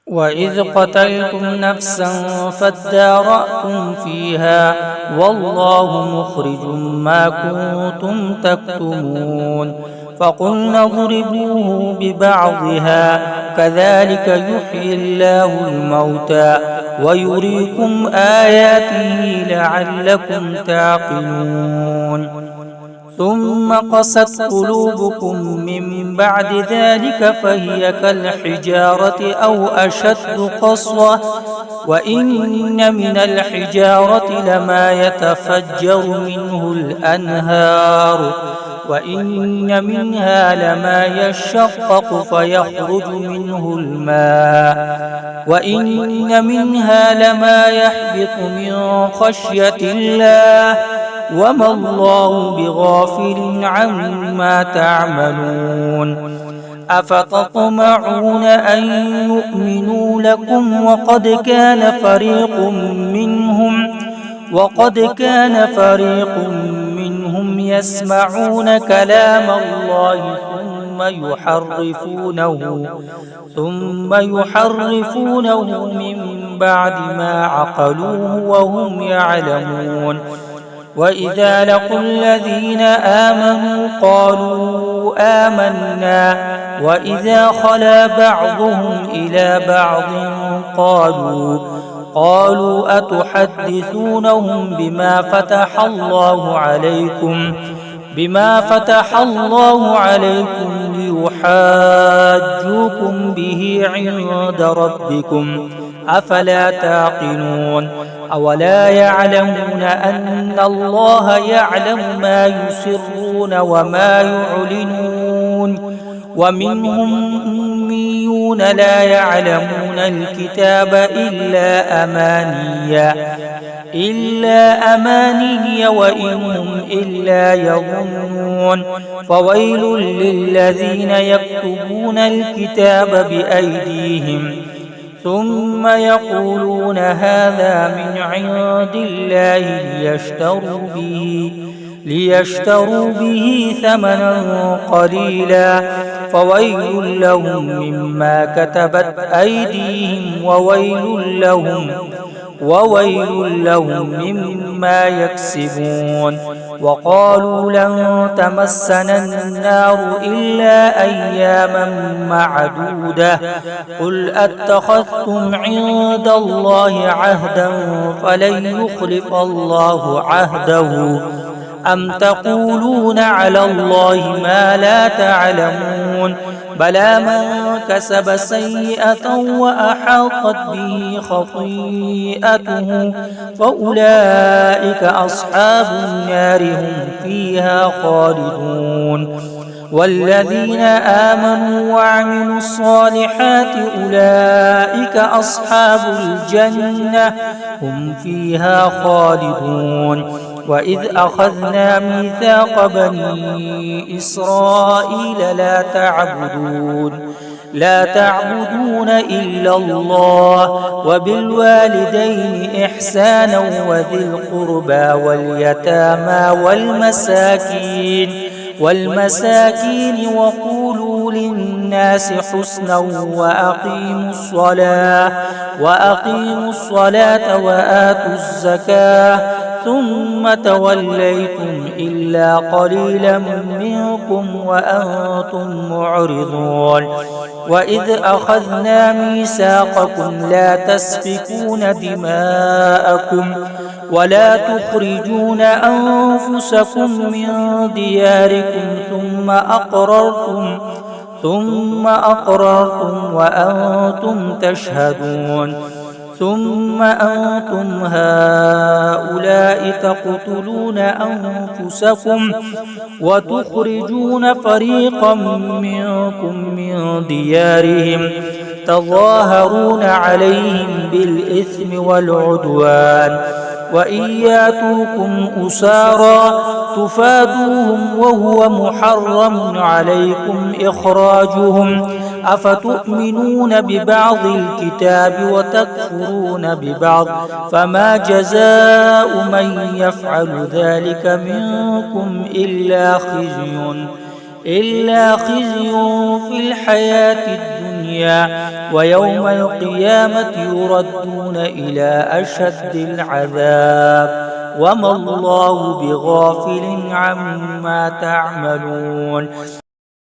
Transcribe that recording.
وإذ قتلتم نفسا فادارأتم فيها والله مخرج ما كنتم تكتمون فقلنا اضربوه ببعضها كذلك يحيي الله الموتى ويريكم آياته لعلكم تعقلون ثم قست قلوبكم من بعد ذلك فهي كالحجارة أو أشد قسوة وإن من الحجارة لما يتفجر منه الأنهار وإن منها لما يشقق فيخرج منه الماء وإن منها لما يحبط من خشية الله وما الله بغافل عما تعملون أفتطمعون أن يؤمنوا لكم وقد كان فريق منهم يسمعون كلام الله ثم يحرفونه من بعد ما عقلوه وهم يعلمون وإذا لقوا الذين آمنوا قالوا آمنا وإذا خلا بعضهم إلى بعض قالوا أتحدثونهم بما فتح الله عليكم ليحاجوكم به عند ربكم أفلا تعقلون أولا يعلمون أن الله يعلم ما يسرون وما يعلنون ومنهم أميون لا يعلمون الكتاب إلا أماني وإنهم إلا يظنون فويل للذين يكتبون الكتاب بأيديهم ثم يقولون هذا من عند الله ليشتروا به ثمنا قليلا فويل لهم مما كتبت أيديهم وويل لهم مما يكسبون وقالوا لن تمسنا النار إلا أياما معدودة قل أتخذتم عند الله عهدا فلن يخلف الله عهده أم تقولون على الله ما لا تعلمون بلى من كسب سيئة وأحاطت به خطيئته فأولئك أصحاب النار هم فيها خالدون والذين آمنوا وعملوا الصالحات أولئك أصحاب الجنة هم فيها خالدون وإذ أخذنا ميثاق بني إسرائيل لا تعبدون إلا الله وبالوالدين إحسانا وذي القربى واليتامى والمساكين وقولوا للناس حسنا وأقيموا الصلاة وآتوا الزكاة ثم توليتم إلا قليلا منكم وأنتم معرضون وإذ أخذنا ميثاقكم لا تسفكون دماءكم ولا تخرجون أنفسكم من دياركم ثم أقررتم وأنتم تشهدون ثم أنتم هؤلاء تقتلون أنفسكم وتخرجون فريقا منكم من ديارهم تظاهرون عليهم بالإثم والعدوان وإن ياتوكم أسارى تفادوهم وهو محرم عليكم إخراجهم أفتؤمنون ببعض الكتاب وتكفرون ببعض فما جزاء من يفعل ذلك منكم إلا خزي في الحياة الدنيا ويوم القيامة يردون إلى أشد العذاب وما الله بغافل عما تعملون